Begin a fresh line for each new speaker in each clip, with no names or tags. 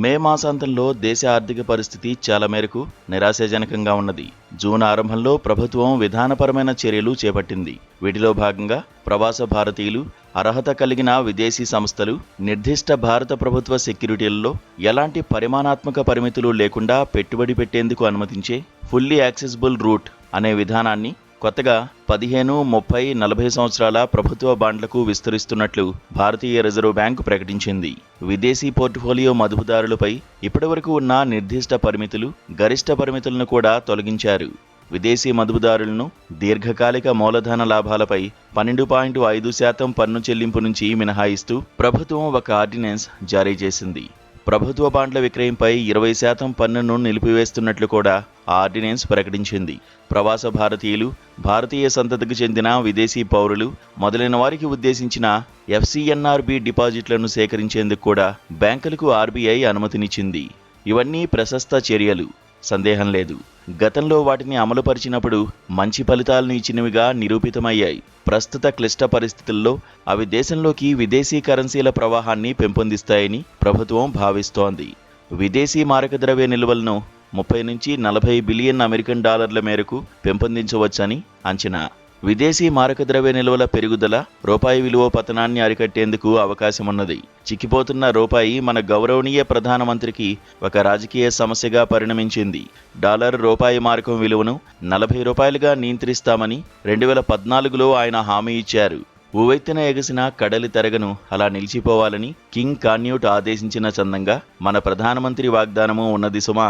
మే మాసాంతంలో దేశ ఆర్థిక పరిస్థితి చాలా మేరకు నిరాశాజనకంగా ఉన్నది. జూన్ ఆరంభంలో ప్రభుత్వం విధానపరమైన చర్యలు చేపట్టింది. వీటిలో భాగంగా ప్రవాస భారతీయులు, అర్హత కలిగిన విదేశీ సంస్థలు నిర్దిష్ట భారత ప్రభుత్వ సెక్యూరిటీలలో ఎలాంటి పరిమాణాత్మక పరిమితులు లేకుండా పెట్టుబడి పెట్టేందుకు అనుమతించే ఫుల్లీ యాక్సెసిబుల్ రూట్ అనే విధానాన్ని కొత్తగా 15, 30, 40 సంవత్సరాల ప్రభుత్వ బాండ్లకు విస్తరిస్తున్నట్లు భారతీయ రిజర్వ్ బ్యాంకు ప్రకటించింది. విదేశీ పోర్ట్ఫోలియో మదుపుదారులపై ఇప్పటివరకు ఉన్న నిర్దిష్ట పరిమితులు, గరిష్ట పరిమితులను కూడా తొలగించారు. విదేశీ మదుపుదారులను దీర్ఘకాలిక మూలధన లాభాలపై 12.5% పన్ను చెల్లింపు నుంచి మినహాయిస్తూ ప్రభుత్వం ఒక ఆర్డినెన్స్ జారీ చేసింది. ప్రభుత్వ బాండ్ల విక్రయంపై 20% పన్నును నిలిపివేస్తున్నట్లు కూడా ఆ ఆర్డినెన్స్ ప్రకటించింది. ప్రవాస భారతీయులు, భారతీయ సంతతికి చెందిన విదేశీ పౌరులు మొదలైన వారికి ఉద్దేశించిన FCNRB డిపాజిట్లను సేకరించేందుకు కూడా బ్యాంకులకు RBI అనుమతినిచ్చింది. ఇవన్నీ ప్రశస్త చర్యలు, సందేహం లేదు. గతంలో వాటిని అమలుపరిచినప్పుడు మంచి ఫలితాలను ఇచ్చినవిగా నిరూపితమయ్యాయి. ప్రస్తుత క్లిష్ట పరిస్థితుల్లో అవి దేశంలోకి విదేశీ కరెన్సీల ప్రవాహాన్ని పెంపొందిస్తాయని ప్రభుత్వం భావిస్తోంది. విదేశీ మారక ద్రవ్య నిల్వలను 30 నుంచి 40 బిలియన్ అమెరికన్ డాలర్ల మేరకు పెంపొందించవచ్చని అంచనా. విదేశీ మారక ద్రవ్య నిల్వల పెరుగుదల రూపాయి విలువ పతనాన్ని అరికట్టేందుకు అవకాశమున్నది. చిక్కిపోతున్న రూపాయి మన గౌరవనీయ ప్రధానమంత్రికి ఒక రాజకీయ సమస్యగా పరిణమించింది. డాలర్ రూపాయి మారకం విలువను 40 రూపాయలుగా నియంత్రిస్తామని 2014లో ఆయన హామీ ఇచ్చారు. ఉవ్వెత్తిన ఎగసిన కడలి తరగను అలా నిలిచిపోవాలని కింగ్ కాన్యూట్ ఆదేశించిన చందంగా మన ప్రధానమంత్రి వాగ్దానము ఉన్నది సుమా.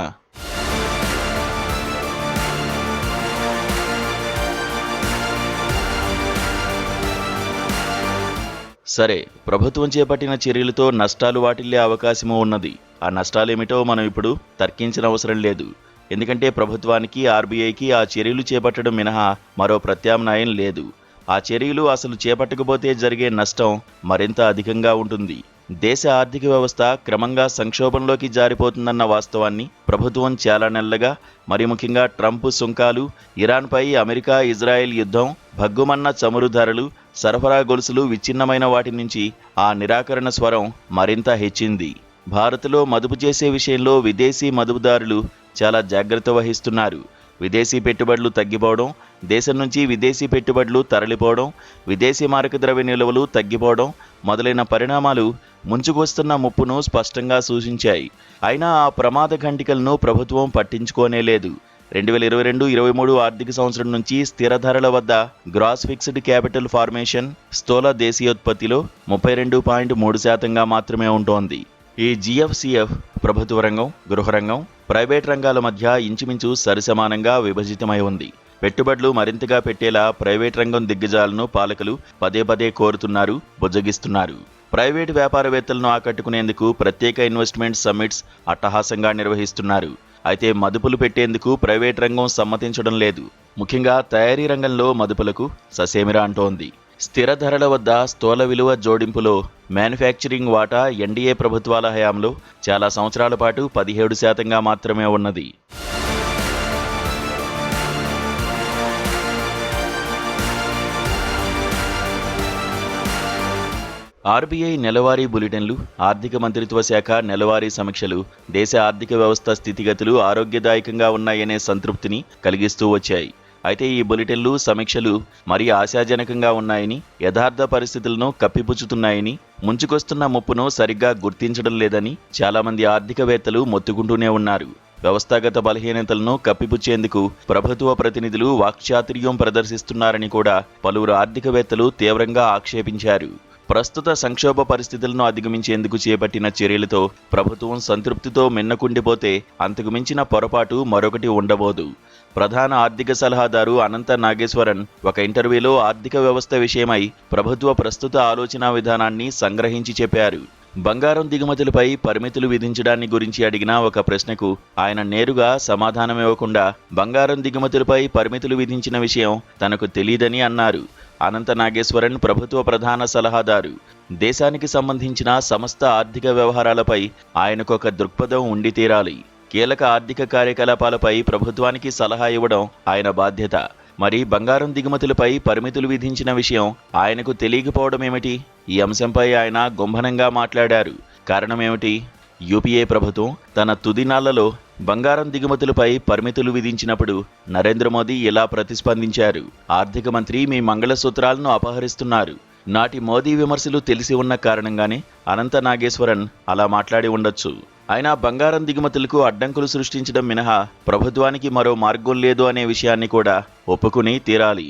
సరే, ప్రభుత్వం చేపట్టిన చర్యలతో నష్టాలు వాటిల్లే అవకాశమూ ఉన్నది. ఆ నష్టాలేమిటో మనం ఇప్పుడు తర్కించిన అవసరం లేదు. ఎందుకంటే ప్రభుత్వానికి, RBIకి ఆ చర్యలు చేపట్టడం మినహా మరో ప్రత్యామ్నాయం లేదు. ఆ చర్యలు అసలు చేపట్టకపోతే జరిగే నష్టం మరింత అధికంగా ఉంటుంది. దేశ ఆర్థిక వ్యవస్థ క్రమంగా సంక్షోభంలోకి జారిపోతుందన్న వాస్తవాన్ని ప్రభుత్వం చాలా నెలలుగా, మరి ముఖ్యంగా ట్రంప్ సుంకాలు, ఇరాన్పై అమెరికా ఇజ్రాయెల్ యుద్ధం, భగ్గుమన్న చమురు ధరలు, సరఫరా గొలుసులు విచ్ఛిన్నమైన వాటి నుంచి ఆ నిరాకరణ స్వరం మరింత హెచ్చింది. భారత్లో మదుపు చేసే విషయంలో విదేశీ మదుపుదారులు చాలా జాగ్రత్త వహిస్తున్నారు. విదేశీ పెట్టుబడులు తగ్గిపోవడం, దేశం నుంచి విదేశీ పెట్టుబడులు తరలిపోవడం, విదేశీ మారక ద్రవ్య నిల్వలు తగ్గిపోవడం మొదలైన పరిణామాలు ముంచుకొస్తున్న ముప్పును స్పష్టంగా సూచించాయి. అయినా ఆ ప్రమాద ఘంటికలను ప్రభుత్వం పట్టించుకోనేలేదు. 2022-23 ఆర్థిక సంవత్సరం నుంచి స్థిర ధరల వద్ద గ్రాస్ ఫిక్స్డ్ క్యాపిటల్ ఫార్మేషన్ స్థూల దేశీయోత్పత్తిలో 32.3%గా మాత్రమే ఉంటోంది. ఈ GFCF ప్రభుత్వ రంగం, గృహరంగం, ప్రైవేట్ రంగాల మధ్య ఇంచుమించు సరిసమానంగా విభజితమై ఉంది. పెట్టుబడులు మరింతగా పెట్టేలా ప్రైవేట్ రంగం దిగ్గజాలను పాలకులు పదే పదే కోరుతున్నారు, బుజ్జగిస్తున్నారు. ప్రైవేటు వ్యాపారవేత్తలను ఆకట్టుకునేందుకు ప్రత్యేక ఇన్వెస్ట్మెంట్ సమ్మిట్స్ అట్టహాసంగా నిర్వహిస్తున్నారు. అయితే మదుపులు పెట్టేందుకు ప్రైవేట్ రంగం సమ్మతించడం లేదు. ముఖ్యంగా తయారీ రంగంలో మదుపులకు ససేమిరా అంటోంది. స్థిర ధరల వద్ద స్థూల విలువ జోడింపులో మ్యానుఫ్యాక్చరింగ్ వాటా NDA ప్రభుత్వాల హయాంలో చాలా సంవత్సరాల పాటు 17%గా మాత్రమే ఉన్నది. RBI నెలవారీ బులెటిన్లు, ఆర్థిక మంత్రిత్వ శాఖ నెలవారీ సమీక్షలు దేశ ఆర్థిక వ్యవస్థ స్థితిగతులు ఆరోగ్యదాయకంగా ఉన్నాయనే సంతృప్తిని కలిగిస్తూ వచ్చాయి. అయితే ఈ బులెటిన్లు, సమీక్షలు మరీ ఆశాజనకంగా ఉన్నాయని, యథార్థ పరిస్థితులను కప్పిపుచ్చుతున్నాయని, ముంచుకొస్తున్న ముప్పును సరిగ్గా గుర్తించడం లేదని చాలామంది ఆర్థికవేత్తలు మొత్తుకుంటూనే ఉన్నారు. వ్యవస్థాగత బలహీనతలను కప్పిపుచ్చేందుకు ప్రభుత్వ ప్రతినిధులు వాక్చాతుర్యం ప్రదర్శిస్తున్నారని కూడా పలువురు ఆర్థికవేత్తలు తీవ్రంగా ఆక్షేపించారు. ప్రస్తుత సంక్షోభ పరిస్థితులను అధిగమించేందుకు చేపట్టిన చర్యలతో ప్రభుత్వం సంతృప్తితో మిన్నకుండిపోతే అంతకు మించిన పొరపాటు మరొకటి ఉండబోదు. ప్రధాన ఆర్థిక సలహాదారు అనంత నాగేశ్వరన్ ఒక ఇంటర్వ్యూలో ఆర్థిక వ్యవస్థ విషయమై ప్రభుత్వ ప్రస్తుత ఆలోచనా విధానాన్ని సంగ్రహించి చెప్పారు. బంగారం దిగుమతులపై పరిమితులు విధించడాన్ని గురించి అడిగిన ఒక ప్రశ్నకు ఆయన నేరుగా సమాధానమివ్వకుండా బంగారం దిగుమతులపై పరిమితులు విధించిన విషయం తనకు తెలియదని అన్నారు. అనంత నాగేశ్వరన్ ప్రభుత్వ ప్రధాన సలహాదారు. దేశానికి సంబంధించిన సమస్త ఆర్థిక వ్యవహారాలపై ఆయనకొక దృక్పథం ఉండి తీరాలి. కీలక ఆర్థిక కార్యకలాపాలపై ప్రభుత్వానికి సలహా ఇవ్వడం ఆయన బాధ్యత. మరి బంగారం దిగుమతులపై పరిమితులు విధించిన విషయం ఆయనకు తెలియకపోవడం ఏమిటి? ఈ అంశంపై ఆయన గుంభనంగా మాట్లాడారు. కారణమేమిటి? యూపీఏ ప్రభుత్వం తన తుదినాళ్లలో బంగారం దిగుమతులపై పరిమితులు విధించినప్పుడు నరేంద్ర మోదీ ఇలా ప్రతిస్పందించారు. ఆర్థిక మంత్రి మీ మంగళసూత్రాలను అపహరిస్తున్నారు. నాటి మోదీ విమర్శలు తెలిసి ఉన్న కారణంగానే అనంత నాగేశ్వరన్ అలా మాట్లాడి ఉండొచ్చు. అయినా బంగారం దిగుమతులకు అడ్డంకులు సృష్టించడం మినహా ప్రభుత్వానికి మరో మార్గం లేదు అనే విషయాన్ని కూడా ఒప్పుకుని తీరాలి.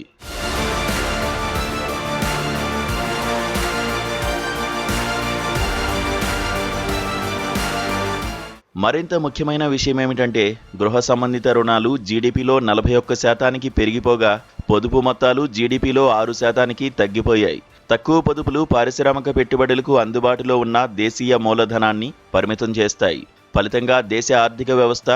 మరింత ముఖ్యమైన విషయం ఏమిటంటే గృహ సంబంధిత రుణాలు జీడీపీలో 41% పెరిగిపోగా పొదుపు మొత్తాలు జీడీపీలో 6% తగ్గిపోయాయి. తక్కువ పొదుపులు పారిశ్రామిక పెట్టుబడులకు అందుబాటులో ఉన్న దేశీయ మూలధనాన్ని పరిమితం చేస్తాయి. ఫలితంగా దేశ ఆర్థిక వ్యవస్థ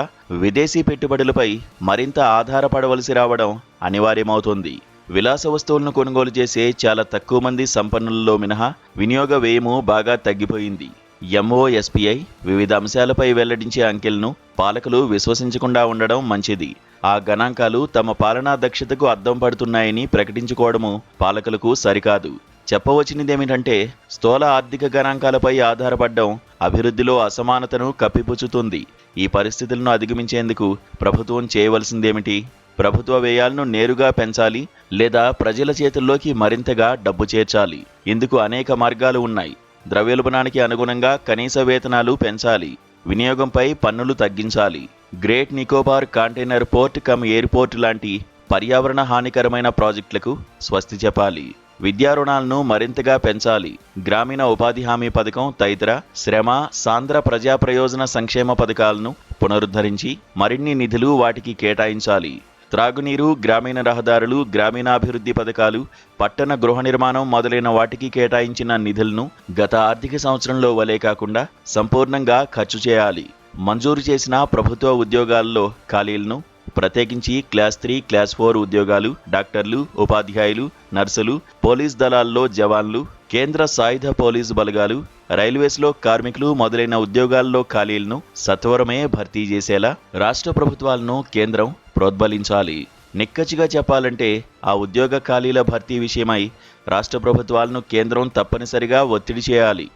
విదేశీ పెట్టుబడులపై మరింత ఆధారపడవలసి రావడం అనివార్యమవుతుంది. విలాస వస్తువులను కొనుగోలు చేసే చాలా తక్కువ మంది సంపన్నులలో మినహా వినియోగ వ్యయము బాగా తగ్గిపోయింది. ఎంఓఎస్పీఐ వివిధ అంశాలపై వెల్లడించే అంకెలను పాలకులు విశ్వసించకుండా ఉండడం మంచిది. ఆ గణాంకాలు తమ పాలనా దక్షతకు అద్దం పడుతున్నాయని ప్రకటించుకోవడము పాలకులకు సరికాదు. చెప్పవచ్చినదేమిటంటే స్థూల ఆర్థిక గణాంకాలపై ఆధారపడడం అభివృద్ధిలో అసమానతను కప్పిపుచ్చుతుంది. ఈ పరిస్థితులను అధిగమించేందుకు ప్రభుత్వం చేయవలసిందేమిటి? ప్రభుత్వ వ్యయాలను నేరుగా పెంచాలి లేదా ప్రజల చేతుల్లోకి మరింతగా డబ్బు చేర్చాలి. ఇందుకు అనేక మార్గాలు ఉన్నాయి. ద్రవ్యోల్బణానికి అనుగుణంగా కనీస వేతనాలు పెంచాలి. వినియోగంపై పన్నులు తగ్గించాలి. Great Nicobar container port come airport లాంటి పర్యావరణ హానికరమైన ప్రాజెక్టులకు స్వస్తి చెప్పాలి. విద్యా రుణాలను మరింతగా పెంచాలి. గ్రామీణ ఉపాధి హామీ పథకం తదితర శ్రమ, సాంద్ర ప్రజా ప్రయోజన సంక్షేమ పథకాలను పునరుద్ధరించి మరిన్ని నిధులు వాటికి కేటాయించాలి. త్రాగునీరు, గ్రామీణ రహదారులు, గ్రామీణాభివృద్ధి పథకాలు, పట్టణ గృహ నిర్మాణం మొదలైన వాటికి కేటాయించిన నిధులను గత ఆర్థిక సంవత్సరంలో వలే కాకుండా సంపూర్ణంగా ఖర్చు చేయాలి. మంజూరు చేసిన ప్రభుత్వ ఉద్యోగాల్లో ఖాళీలను, ప్రత్యేకించి క్లాస్ 3, క్లాస్ 4 ఉద్యోగాలు, డాక్టర్లు, ఉపాధ్యాయులు, నర్సులు, పోలీస్ దళాల్లో జవాన్లు, కేంద్ర సాయుధ పోలీసు బలగాలు, రైల్వేస్లో కార్మికులు మొదలైన ఉద్యోగాల్లో ఖాళీలను సత్వరమే భర్తీ చేసేలా రాష్ట్ర ప్రభుత్వాలను కేంద్రం ప్రోద్బలించాలి. నిక్కచ్చిగా చెప్పాలంటే ఆ ఉద్యోగ ఖాళీల భర్తీ విషయమై రాష్ట్ర ప్రభుత్వాలను కేంద్రం తప్పనిసరిగా ఒత్తిడి చేయాలి.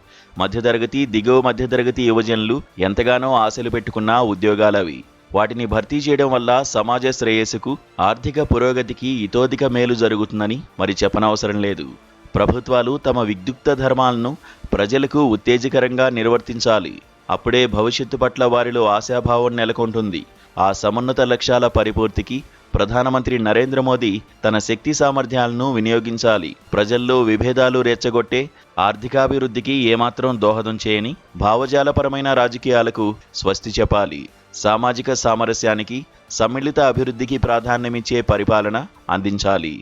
మధ్యతరగతి, దిగువ మధ్యతరగతి యువజనులు ఎంతగానో ఆశలు పెట్టుకున్న ఉద్యోగాలవి. వాటిని భర్తీ చేయడం వల్ల సమాజ శ్రేయస్సుకు, ఆర్థిక పురోగతికి ఇతోధిక మేలు జరుగుతుందని మరి చెప్పనవసరం లేదు. ప్రభుత్వాలు తమ విద్యుక్త ధర్మాలను ప్రజలకు ఉత్తేజకరంగా నిర్వర్తించాలి. అప్పుడే భవిష్యత్తు పట్ల వారిలో ఆశాభావం నెలకొంటుంది. ఆ సమున్నత లక్ష్యాల పరిపూర్తికి ప్రధానమంత్రి నరేంద్ర మోదీ తన శక్తి సామర్థ్యాలను వినియోగించాలి. ప్రజల్లో విభేదాలు రెచ్చగొట్టే ఆర్థికాభివృద్ధికి ఏమాత్రం దోహదం చేయని భావజాలపరమైన రాజకీయాలకు స్వస్తి చెప్పాలి. సామాజిక సామరస్యానికి, సమ్మిళిత అభివృద్ధికి ప్రాధాన్యమిచ్చే పరిపాలన అందించాలి.